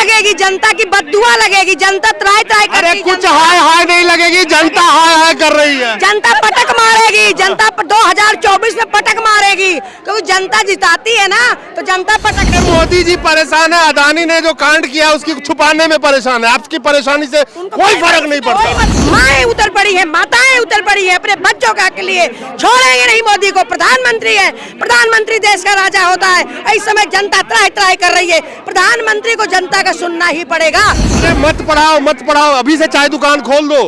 लगेगी, जनता की बद्दुआ लगेगी, जनता त्राई त्राई कर रही है। कुछ हाय हाय नहीं लगेगी, जनता हाय हाय कर रही है। जनता पटक मारेगी, जनता 2024 में पटक मारेगी, क्योंकि जनता जिताती है ना, तो जनता पटक। मोदी जी परेशान है, अदानी ने जो कांड किया उसकी छुपाने में परेशान है, आपकी परेशानी से कोई फर्क नहीं पड़ता। माएं उतर पड़ी है, माताएं उतर पड़ी है अपने बच्चों का के लिए, छोड़ेंगे नहीं मोदी को। प्रधानमंत्री है, प्रधानमंत्री देश का राजा होता है। इस समय जनता त्राही त्राही कर रही है, प्रधानमंत्री को जनता का सुनना ही पड़ेगा। अरे मत पढ़ाओ मत पढ़ाओ, अभी से चाय दुकान खोल दो।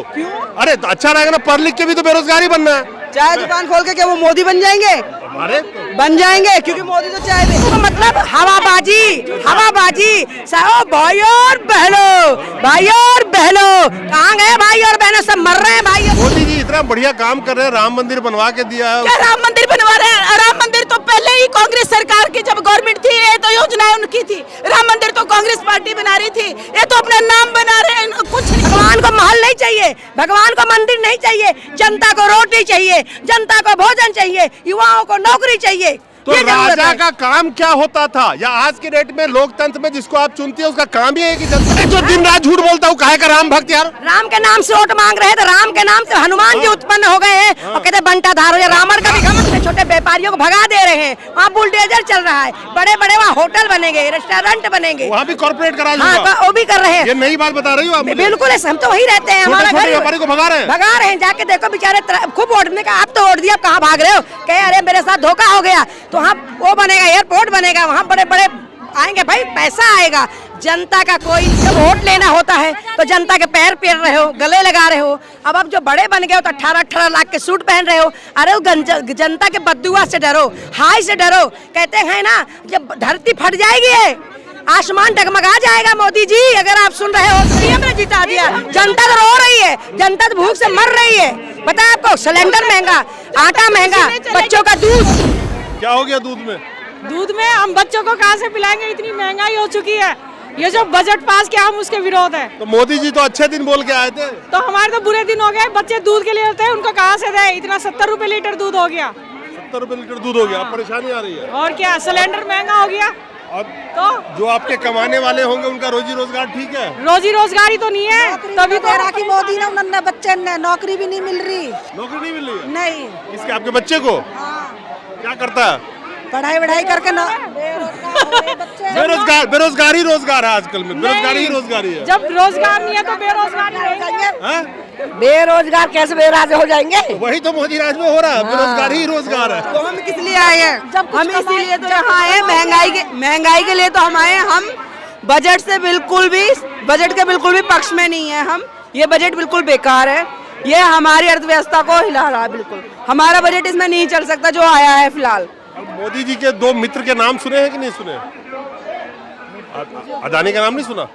अरे तो अच्छा रहेगा ना, पढ़ लिख के भी तो बेरोजगारी बनना है। चाय दुकान खोल के क्या वो मोदी बन जाएंगे? अरे बन जाएंगे, क्योंकि मोदी तो चाय तो मतलब हवाबाजी, हवाबाजी। साहब भाई और बहनों, भाई और बहनों, कहाँ गए भाई और बहनों? सब मर रहे हैं भाई। मोदी जी इतना बढ़िया काम कर रहे हैं, राम मंदिर बनवा के दिया है। क्या राम मंदिर बनवा रहे हैं? राम मंदिर तो पहले ही कांग्रेस सरकार की जब गवर्नमेंट थी, ये तो योजनाएं उनकी थी। राम मंदिर तो कांग्रेस पार्टी बना रही थी, ये तो अपना नाम बना रहे हैं। कुछ भगवान को महल नहीं चाहिए, भगवान को मंदिर नहीं चाहिए, जनता को रोटी चाहिए, जनता को भोजन चाहिए, युवाओं को नौकरी चाहिए। तो राजा का काम क्या होता था, या आज के डेट में लोकतंत्र में जिसको आप चुनते हैं उसका काम ही है कि जनता जो दिन रात झूठ बोलता हूँ, काहे का राम भक्त यार। राम के नाम से वोट मांग रहे हैं, तो राम के नाम से हनुमान जी उत्पन्न हो गए हैं और कहते बंटा धारो या रामर का भी घमंड। छोटे व्यापारियों को भगा दे रहे हैं, वहाँ बुलडोजर चल रहा है, बड़े बड़े वहाँ होटल बनेंगे, रेस्टोरेंट बनेंगे, वहाँ भी कॉर्पोरेट करा। हाँ वो भी कर रहे हैं। ये नई बात बता रही हो आप? बिल्कुल है, हम तो वही रहते हैं। हमारा घर व्यापारी को भगा रहे हैं, जाके देखो बेचारे खूब वोट देने का। आप तो वोट दिया, कहाँ भाग रहे हो? कहे अरे मेरे साथ धोखा हो गया, तो वहाँ वो बनेगा, एयरपोर्ट बनेगा, वहाँ बड़े बड़े आएंगे भाई, पैसा आएगा। जनता का कोई जब वोट लेना होता है तो जनता के पैर पेर रहे हो, गले लगा रहे हो। अब जो बड़े बन गए हो तो 18-18 लाख के सूट पहन रहे हो। अरे जनता के बद्दुआ से डरो, हाय से डरो। कहते हैं ना, जब धरती फट जाएगी है, आसमान डगमगा जाएगा। मोदी जी अगर आप सुन रहे हो तो हमने जिता दिया। जनता तो रो रही है, जनता तो भूख से मर रही है। पता है आपको, सिलेंडर महंगा, आटा महंगा, बच्चों का दूध। क्या हो गया दूध में? दूध में हम बच्चों को कहाँ से पिलाएंगे? इतनी महंगाई हो चुकी है। ये जो बजट पास किया, हम उसके विरोध है। तो मोदी जी तो अच्छे दिन बोल के आए थे, तो हमारे तो बुरे दिन हो गए। बच्चे दूध के लिए होते हैं, उनको कहाँ से दे? इतना 70 रुपए लीटर दूध हो गया। 70 रुपए लीटर दूध हो गया, परेशानी आ रही है। और क्या, सिलेंडर महंगा हो गया। अब तो जो आपके कमाने वाले होंगे उनका रोजी रोजगार ठीक है? रोजी रोजगारी तो नहीं है, तभी तो राखी मोदी ने उन्होंने बच्चे ने नौकरी भी नहीं मिल रही। नौकरी नहीं मिल रही है? नहीं। इसके आपके बच्चे को क्या करता है? पढ़ाई वढ़ाई करके बेरोजगारी रोजगार है आजकल में, बेरोजगारी ही रोजगारी है। जब रोजगार नहीं है तो बेरोजगारी रहेंगे। बेरोजगार कैसे बेरोजगार हो जाएंगे? वही तो मोदी राज में हो रहा है, बेरोजगारी ही रोजगार है। तो हम किस लिए आए हैं? हम इसीलिए तो यहाँ आए, महंगाई के लिए तो हम आए। हम बजट से बिल्कुल भी, बजट के बिल्कुल भी पक्ष में नहीं है हम। ये बजट बिल्कुल बेकार है, ये हमारी अर्थव्यवस्था को हिला रहा है। बिल्कुल हमारा बजट इसमें नहीं चल सकता जो आया है फिलहाल। मोदी जी के 2 मित्र के नाम सुने हैं कि नहीं सुने? अदानी का नाम नहीं सुना?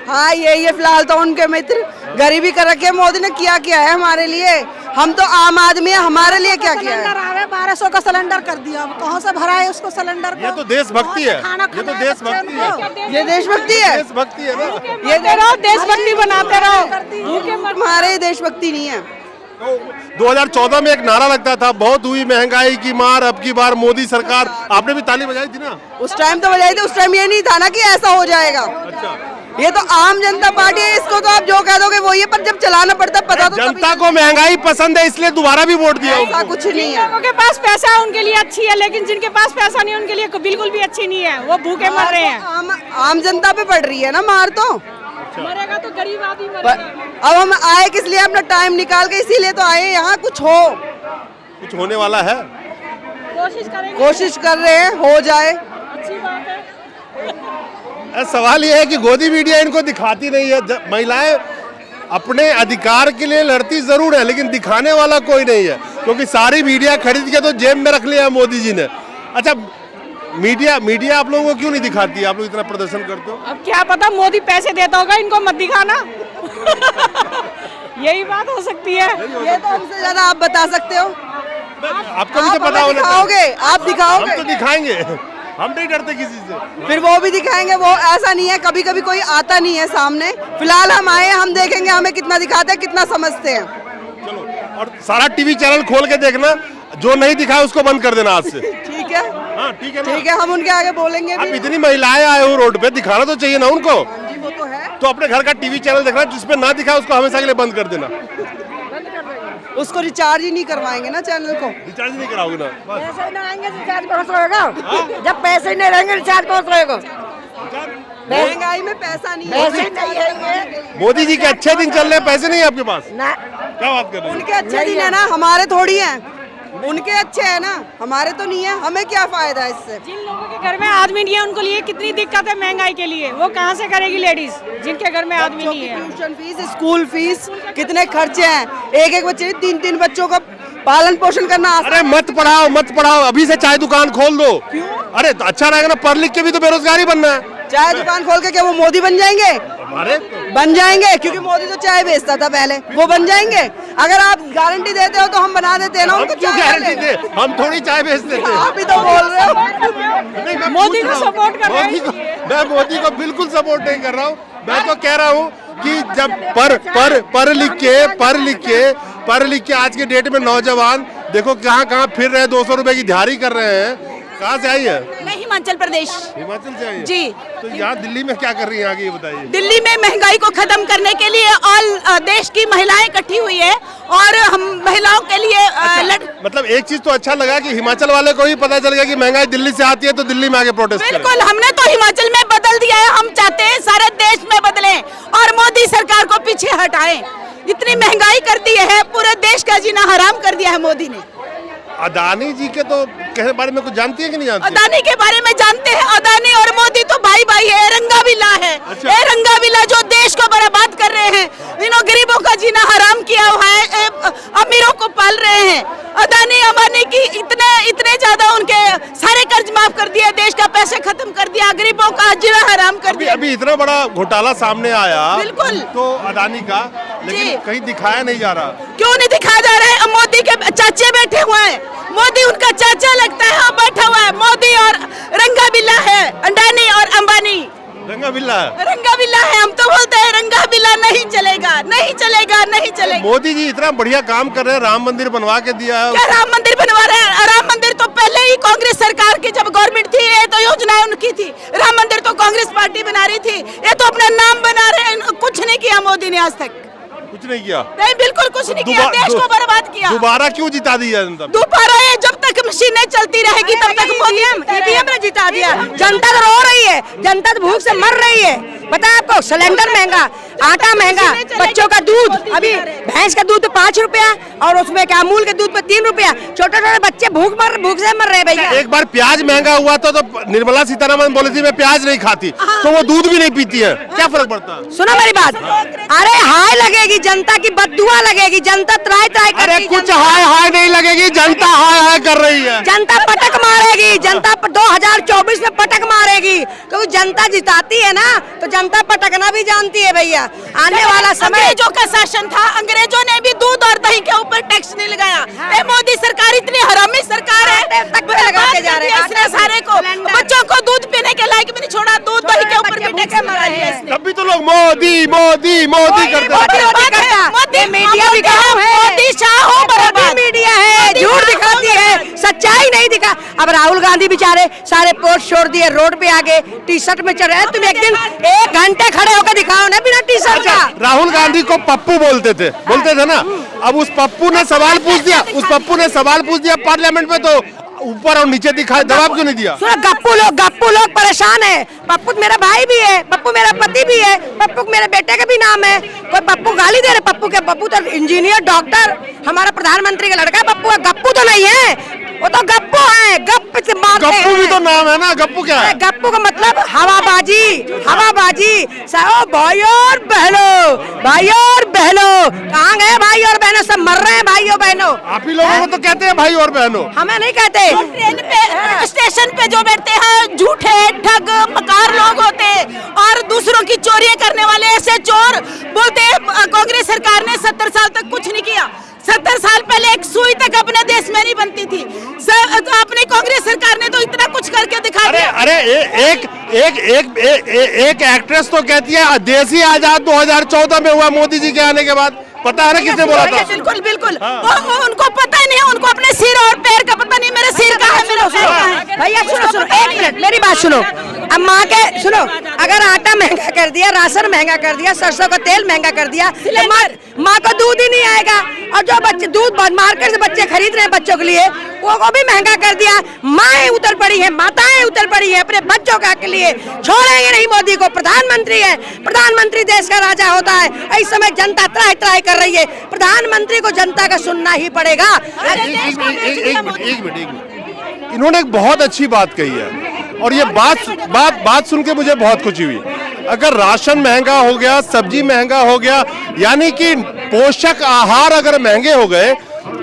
हाँ ये फिलहाल तो उनके मित्र। गरीबी कर रखी है मोदी ने, क्या है हमारे लिए। हम तो आम आदमी है, हमारे लिए क्या किया है? 1200 का सिलेंडर कर दिया, कहाँ से भरा है उसको सिलेंडर? ये तो देशभक्ति है, ये तो देशभक्ति है, ये देशभक्ति है, देशभक्ति है ना। ये देशभक्ति बनाते रहो, हमारे देशभक्ति नहीं है। तो 2014 में एक नारा लगता था, बहुत हुई महंगाई की मार, अब की बार मोदी सरकार। आपने भी ताली बजाई थी ना? उस टाइम तो बजाई थी, उस टाइम ये नहीं था ना कि ऐसा हो जाएगा। अच्छा, ये तो आम जनता पार्टी है, इसको तो आप जो कह दोगे वो ये, पर जब चलाना पड़ता पता तो जनता को महंगाई पसंद है इसलिए दोबारा भी वोट दिया। ऐसा कुछ नहीं है। लोगों के पास पैसा है उनके लिए अच्छी है, लेकिन जिनके पास पैसा नहीं है उनके लिए बिल्कुल भी अच्छी नहीं है, वो भूखे मर रहे हैं। आम जनता पे पड़ रही है ना मार तो। मरेगा तो गरीब आदमी मरेगा। अब हम आए किस लिए? अपना टाइम निकाल के इसीलिए तो आए यहाँ। कुछ होने वाला है, कोशिश कर रहे हैं, हो जाए, अच्छी बात है। सवाल ये है कि गोदी मीडिया इनको दिखाती नहीं है। महिलाएं अपने अधिकार के लिए लड़ती जरूर है, लेकिन दिखाने वाला कोई नहीं है, क्योंकि सारी मीडिया खरीद के तो जेब में रख लिया मोदी जी ने। अच्छा, मीडिया आप लोगों को क्यों नहीं दिखाती? आप लोग इतना प्रदर्शन करते हो। अब क्या पता, मोदी पैसे देता होगा, इनको मत दिखाना। यही बात हो सकती है। ये तो हमसे ज्यादा आप बता सकते हो। आपको भी तो पता होना दिखाओगे, आप दिखाओगे। हम तो दिखाएंगे, हम नहीं डरते किसी से। फिर वो भी दिखाएंगे, वो ऐसा नहीं है, कभी कभी कोई आता नहीं है सामने। फिलहाल हम आए, हम देखेंगे हमें कितना दिखाते हैं, कितना समझते हैं। चलो, और सारा टीवी चैनल खोल के देखना, जो नहीं दिखाया उसको बंद कर देना आज से। ठीक है। हाँ ठीक है ना। ठीक है, हम उनके आगे बोलेंगे अब भी। इतनी महिलाएं आए हो रोड पे, दिखाना तो चाहिए ना उनको। हाँ जी, वो तो है। तो अपने घर का टीवी चैनल देखना, जिसपे ना दिखा उसको हमेशा के लिए बंद कर देना। उसको रिचार्ज ही नहीं करवाएंगे ना चैनल को। रिचार्ज नहीं कराओगे ना, बस। पैसे नहीं आएंगे रिचार्ज कौन सा होगा? जब पैसे नहीं रहेंगे रिचार्ज कौन सा होगा? महंगाई में पैसा नहीं पैसे है। नहीं है मोदी जी के अच्छे दिन चल रहे हैं, पैसे नहीं है आपके पास? ना। क्या बात कर रहे हैं? उनके अच्छे दिन है ना, हमारे थोड़ी हैं। उनके अच्छे है ना, हमारे तो नहीं है। हमें क्या फायदा है इससे? जिन लोगों के घर में आदमी नहीं है उनको लिए कितनी दिक्कत है महंगाई के लिए, वो कहाँ से करेगी लेडीज जिनके घर में आदमी नहीं है। ट्यूशन फीस, स्कूल फीस, कितने खर्चे हैं। एक बच्चे, 3 बच्चों का पालन पोषण करना आसान। अरे मत पढ़ाओ मत पढ़ाओ, अभी से चाय दुकान खोल दो। क्यों? अरे तो अच्छा रहेगा ना, पढ़ लिख के भी तो बेरोजगारी बनना है। चाय दुकान खोल के क्या वो मोदी बन जाएंगे? अरे बन जाएंगे, क्योंकि मोदी तो चाय बेचता था पहले, वो बन जाएंगे। अगर आप गारंटी देते हो तो हम बना देते हैं ना हम उनको। क्यों गारंटी दे, हम थोड़ी चाय बेचते थे। आप भी तो बोल रहे हो। नहीं, मैं मोदी पूछ को रहा हूँ। सपोर्ट कर रहे हैं मोदी को- इसलिए। मैं मोदी को बिल्कुल सपोर्ट नहीं कर रहा हूँ। मैं तो कह रहा हूँ कि जब पढ़ लिख के आज के डेट में नौजवान देखो कहाँ फिर रहे, 200 रुपए की दिहाड़ी कर रहे हैं। कहाँ से आई है? मैं हिमाचल प्रदेश। हिमाचल से आई है? जी। तो यहाँ दिल्ली में क्या कर रही हैं आगे ये बताइए। दिल्ली में महंगाई को खत्म करने के लिए ऑल देश की महिलाएं इकट्ठी हुई है और हम महिलाओं के लिए मतलब एक चीज तो अच्छा लगा कि हिमाचल वाले को ही पता चल गया कि महंगाई दिल्ली से आती है तो दिल्ली में आगे प्रोटेस्ट करें। बिल्कुल, हमने तो हिमाचल में बदल दिया है। हम चाहते हैं सारे देश में बदलें और मोदी सरकार को पीछे हटाएं। इतनी महंगाई कर दी है, पूरे देश का जीना हराम कर दिया है मोदी ने। अदानी जी के तो कहने बारे में कुछ जानती है कि नहीं जानती? अदानी के बारे में जानते हैं। अदानी और मोदी तो भाई भाई है, रंगाविला है। अच्छा। ये रंगाविला जो देश को बर्बाद कर रहे हैं, इन्हों गरीबों का जीना हराम किया हुआ है, अमीरों को पाल रहे हैं। अदानी अंबानी की इतने ज्यादा उनके सारे कर्ज माफ कर दिए, देश का पैसे खत्म कर दिया, गरीबों का जीना हराम कर दिया। अभी इतना बड़ा घोटाला सामने आया बिल्कुल। तो अदानी का, लेकिन जी। कहीं दिखाया नहीं जा रहा। क्यों नहीं दिखाया जा रहा है? मोदी के चाचे बैठे हुए हैं, मोदी उनका चाचा लगता है, बैठा हुआ है। मोदी और रंगाविला है, अडानी और अंबानी रंगा बिल्ला है। रंगाविला है। हम तो बोलते हैं रंगाविला नहीं चलेगा, नहीं चलेगा, नहीं चलेगा। मोदी जी इतना बढ़िया काम कर रहे हैं, राम मंदिर बनवा के दिया है। क्या राम मंदिर बनवा रहे हैं? राम मंदिर तो पहले ही कांग्रेस सरकार की जब गवर्नमेंट थी, ये तो योजनाएं उनकी थी। राम मंदिर तो कांग्रेस पार्टी बना रही थी, ये तो अपना नाम बना रहे हैं। कुछ नहीं किया मोदी ने आज तक, कुछ नहीं किया। नहीं, बिल्कुल कुछ नहीं किया। देश को बर्बाद किया। दोबारा क्यों जिता दिया जनता? दोबारा ये जब तक मशीनें चलती रहेगी तब तक मोदी ईवीएम ने जिता दिया। जनता तो रो रही है, जनता तो भूख से मर रही है। पता है आपको, सिलेंडर महंगा, आटा महंगा, बच्चों का दूध, अभी भैंस का दूध 5 रुपया और उसमें क्या अमूल के दूध पे 3 रुपया। छोटे छोटे बच्चे भूख से मर रहे हैं भैया। एक बार प्याज महंगा हुआ था तो निर्मला सीतारमण बोली थी मैं प्याज नहीं खाती, तो वो दूध भी नहीं पीती है। क्या फर्क पड़ता है? सुनो मेरी बात, अरे हाय लगेगी, जनता की बददुआ लगेगी, जनता त्राई त्राई अरे करेगी। कुछ हाय नहीं लगेगी, जनता हाय कर रही है। जनता पटक मारेगी, जनता 2024 में पटक मारेगी, क्योंकि जनता जिताती है ना, तो जनता पटकना भी जानती है भैया। आने वाला समय अंग्रेजों का शासन था, अंग्रेजों ने भी दूध और दही के ऊपर टैक्स नहीं लगाया। ये मोदी सरकार इतनी हरामी सरकार है, तक पे लगा के जा रहे हैं। इसने सारे को, बच्चों को दूध पीने के लायक भी नहीं छोड़ा, दूध दही के ऊपर भी टैक्स लगा दिया इसने। तब भी तो लोग मोदी मोदी मोदी करते मोदी हैं। मोदी करता। मोदी ये मीडिया भी काम है, मोदी शाह हो बराबर। मोदी मीडिया है, झूठ दिखाती है, सच्चाई नहीं दिखा। अब राहुल गांधी बेचारे सारे पोस्ट छोड़ दिए, रोड पे आगे टी शर्ट में चढ़ रहे हैं। तुम एक दिन 1 घंटे खड़े होकर दिखाओ ना बिना टी शर्ट का। राहुल गांधी को पप्पू बोलते थे ना। अब उस पप्पू ने सवाल पूछ दिया पार्लियामेंट में, तो ऊपर और नीचे दिखाए, जवाब क्यों नहीं दिया? सुनो, गप्पू लोग परेशान है। पप्पू मेरा भाई भी है, पप्पू मेरा पति भी है, पप्पू मेरे बेटे का भी नाम है। कोई पप्पू गाली दे रहे पप्पू तो इंजीनियर डॉक्टर हमारा प्रधानमंत्री का लड़का है। पप्पू गप्पू तो नहीं है, वो तो गप्पू है, गप्प से मारते हैं। गप्पू भी तो नाम है ना, गप्पू क्या है? गप्पू का मतलब हवाबाजी। साहब भाई और बहनों कहाँ गए? भाई और बहनों सब मर रहे हैं, भाइयों बहनों। आप ही लोगों को तो कहते हैं भाई और बहनों, हमें नहीं कहते। ट्रेन पे स्टेशन पे जो बैठते हैं झूठे ठग मकार लोग होते हैं और दूसरों की चोरियां करने वाले ऐसे चोर बोलते हैं कांग्रेस सरकार ने 70 साल तक कुछ नहीं किया। 70 साल पहले एक सुई तक अपने देश में नहीं बनती थी। अपने कांग्रेस सरकार ने तो इतना कुछ करके दिखा दिया। अरे एक एक्ट्रेस तो कहती है देश ही आजाद 2014 में हुआ मोदी जी के आने के बाद। पता है ना किसने बोला था? बिल्कुल बिल्कुल वो उनको पता ही नहीं है, उनको अपने सिर और पैर का पता नहीं, मेरे सिर का है, मेरा पैर का है। भैया सुनो एक मिनट मेरी बात सुनो। अब माँ के सुनो, अगर आटा महंगा कर दिया, राशन महंगा कर दिया, सरसों का तेल महंगा कर दिया, तो माँ को दूध ही नहीं आएगा। और जो बच्चे दूध मार्केट से बच्चे खरीद रहे हैं बच्चों के लिए, वो भी महंगा कर दिया। माएँ उतर पड़ी है, माताएं उतर पड़ी है अपने बच्चों का के लिए। छोड़ेंगे नहीं मोदी को, प्रधानमंत्री है, प्रधानमंत्री देश का राजा होता है। इस समय जनता त्राही त्राही कर रही है, प्रधानमंत्री को जनता का सुनना ही पड़ेगा। एक मिनट, इन्होंने एक बहुत अच्छी बात कही है और ये बात सुन के मुझे बहुत खुशी हुई। अगर राशन महंगा हो गया, सब्जी महंगा हो गया, यानी कि पोषक आहार अगर महंगे हो गए,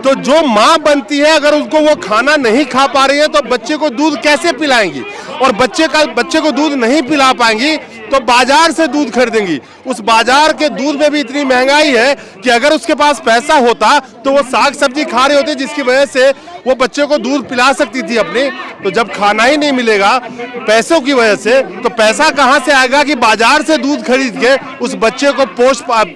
तो जो माँ बनती है अगर उसको वो खाना नहीं खा पा रही है तो बच्चे को दूध कैसे पिलाएंगी? और बच्चे को दूध नहीं पिला पाएंगी तो बाजार से दूध खरीदेंगी। उस बाजार के दूध में भी इतनी महंगाई है कि अगर उसके पास पैसा होता तो वो साग सब्जी खा रहे होते, जिसकी वजह से वो बच्चे को दूध पिला सकती थी अपने। तो जब खाना ही नहीं मिलेगा पैसों की वजह से, तो पैसा कहां से आएगा कि बाजार से दूध खरीद के उस बच्चे को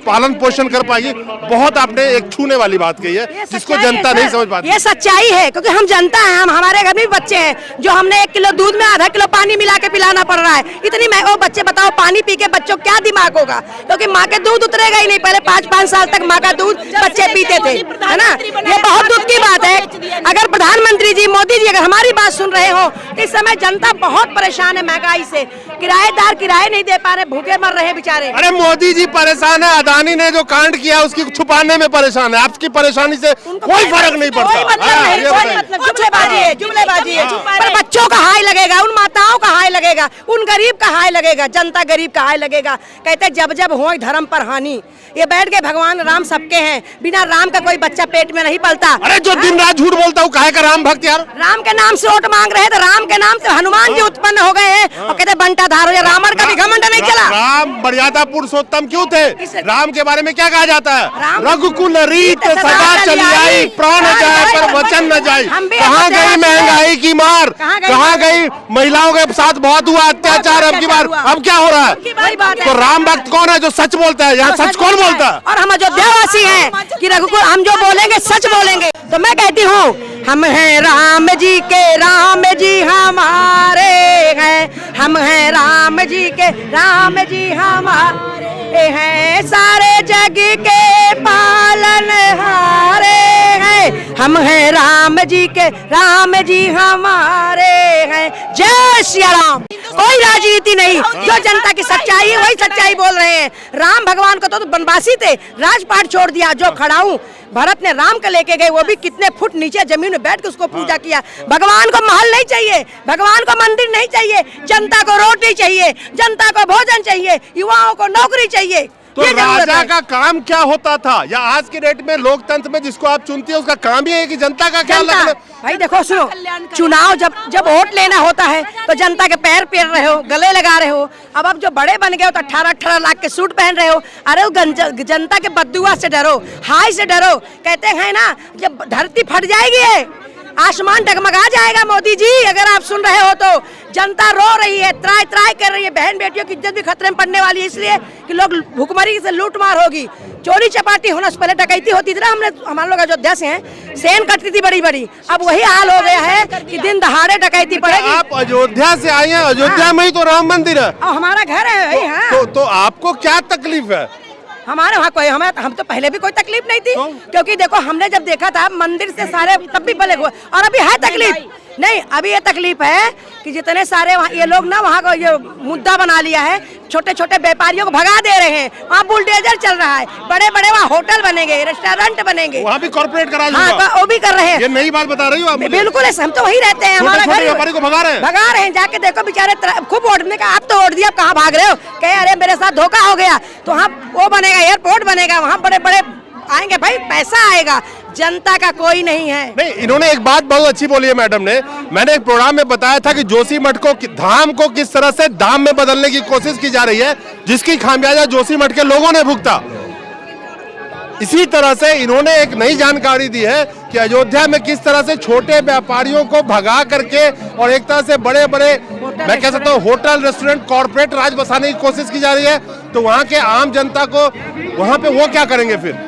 पालन पोषण कर पाएगी? बहुत आपने एक छूने वाली बात कही है जिसको जनता नहीं समझ पाती। ये सच्चाई है, क्योंकि हम जनता हैं, हमारे घर में भी बच्चे हैं जो हमने 1 किलो दूध में आधा किलो पानी मिला के पिलाना पड़ रहा है। इतनी वो बच्चे बताओ पानी पी के बच्चों क्या दिमाग होगा? क्योंकि माँ के दूध उतरेगा ही नहीं। पहले 5-5 साल तक माँ का दूध बच्चे पीते थे, है ना? ये बहुत दुख की बात है। अगर प्रधानमंत्री जी, मोदी जी अगर हमारी बात सुन रहे हो, इस समय जनता बहुत परेशान है महंगाई से। किराएदार किराए नहीं दे पा रहे, भूखे मर रहे हैं बेचारे। अरे मोदी जी परेशान है, अदानी ने जो कांड किया उसकी छुपाने में परेशान है। आपकी परेशानी से कोई फर्क नहीं पड़ता। जुमलेबाजी है। पर बच्चों का हाय लगेगा, उन माताओं का हाय लगेगा, उन गरीब का हाय लगेगा, जनता गरीब का हाय लगेगा। कहते जब जब हो धर्म पर हानि। ये बैठ के भगवान राम सबके हैं, बिना राम का कोई बच्चा पेट में नहीं पलता। अरे जो दिन रात झूठ बोलता हूँ काहे का राम भक्त यार? राम के नाम से वोट मांग रहे हैं, तो राम के नाम से हनुमान जी उत्पन्न हो गए हैं और कहते बंटा धारो। या रावण का भी घमंड नहीं चला। राम मर्यादा पुरुषोत्तम क्यों थे? राम के बारे में क्या कहा जाता है? रघुकुल रीत सदा चली आई, प्राण जाए पर वचन न जाए। कहाँ गई महंगाई की मार? कहाँ गई? महिलाओं के साथ बहुत हुआ अत्याचार, अब की बार अब क्या हो रहा है? तो राम भक्त कौन है जो सच बोलता है? यहाँ सच कौन बोलता है? और हम अयोध्यावासी हैं कि रघुकुल, हम जो बोलेंगे सच बोलेंगे। तो मैं कहती हूँ हम हैं राम जी के, राम जी हमारे हैं। हम हैं राम जी के, राम जी हमारे हैं। सारे जग के पालनहारे हैं। हम हैं राम जी के, राम जी हमारे हैं। जय श्री राम। कोई राजनीति नहीं, जो जनता की सच्चाई है वही सच्चाई बोल रहे हैं। राम भगवान को तो बनवासी थे, राजपाट छोड़ दिया। जो खड़ाऊं भरत ने राम को लेके गए, वो भी कितने फुट नीचे जमीन में बैठ के उसको पूजा किया। भगवान को महल नहीं चाहिए, भगवान को मंदिर नहीं चाहिए, जनता को रोटी चाहिए, जनता को भोजन चाहिए, युवाओं को नौकरी चाहिए। तो राजा का काम क्या होता था? या आज के डेट में लोकतंत्र में जिसको आप चुनती है उसका काम ही है कि जनता का ख्याल रखना। भाई देखो सुनो, चुनाव जब वोट लेना होता है तो जनता के पैर पेर रहे हो, गले लगा रहे हो। अब जो बड़े बन गए हो तो 18-18 लाख के सूट पहन रहे हो। अरे जनता के बद्दुआ से डरो, हाय से डरो। कहते हैं ना जब धरती फट जाएगी, आसमान डगमगा जाएगा। मोदी जी अगर आप सुन रहे हो तो जनता रो रही है, त्राय त्राय कर रही है। बहन बेटियों की इज्जत भी खतरे में पड़ने वाली है, इसलिए कि लोग भुखमरी से लूटमार होगी, चोरी चपाटी होना। पहले डकैती होती थी ना, हमारे लोग अयोध्या से हैं, सेन कटती थी बड़ी बड़ी। अब वही हाल हो गया है कि दिन दहाड़े डकैती पड़ेगी। आप अयोध्या से आई हैं, अयोध्या में ही तो राम मंदिर है, हमारा घर है भाई। हाँ तो आपको क्या तकलीफ है? हमारे वहाँ कोई हम तो पहले भी कोई तकलीफ नहीं थी, क्योंकि देखो हमने जब देखा था मंदिर से सारे तब भी भले हुए, और अभी है तकलीफ नहीं। अभी ये तकलीफ है कि जितने सारे ये लोग ना वहाँ का ये मुद्दा बना लिया है, छोटे छोटे व्यापारियों को भगा दे रहे हैं। वहाँ बुलडोजर चल रहा है, बड़े बड़े वहाँ होटल बनेंगे, रेस्टोरेंट बनेंगे, वहाँ भी कॉर्पोरेट करा। हाँ वो भी कर रहे हैं। ये नई बात बता रही हो आप? बिल्कुल, हम तो वही रहते हैं, हमारा घर व्यापारी को भगा रहे हैं। जाके देखो बेचारे खूब वोट देने का। आप तो वोट दिया, कहाँ भाग रहे हो? कहे अरे मेरे साथ धोखा हो गया, तो वहाँ वो बनेगा, एयरपोर्ट बनेगा, वहाँ बड़े बड़े आएंगे भाई, पैसा आएगा। जनता का कोई नहीं है। नहीं, इन्होंने एक बात बहुत अच्छी बोली है मैडम ने। मैंने एक प्रोग्राम में बताया था कि जोशीमठ को धाम को किस तरह से दाम में बदलने की कोशिश की जा रही है, जिसकी खामियाजा जोशीमठ के लोगों ने भुगता। इसी तरह से इन्होंने एक नई जानकारी दी है कि अयोध्या में किस तरह से छोटे व्यापारियों को भगा करके और एक तरह से बड़े बड़े, मैं कह सकता हूँ होटल रेस्टोरेंट कॉर्पोरेट राज बसाने की कोशिश की जा रही है। तो वहाँ के आम जनता को वहाँ पे वो क्या करेंगे फिर?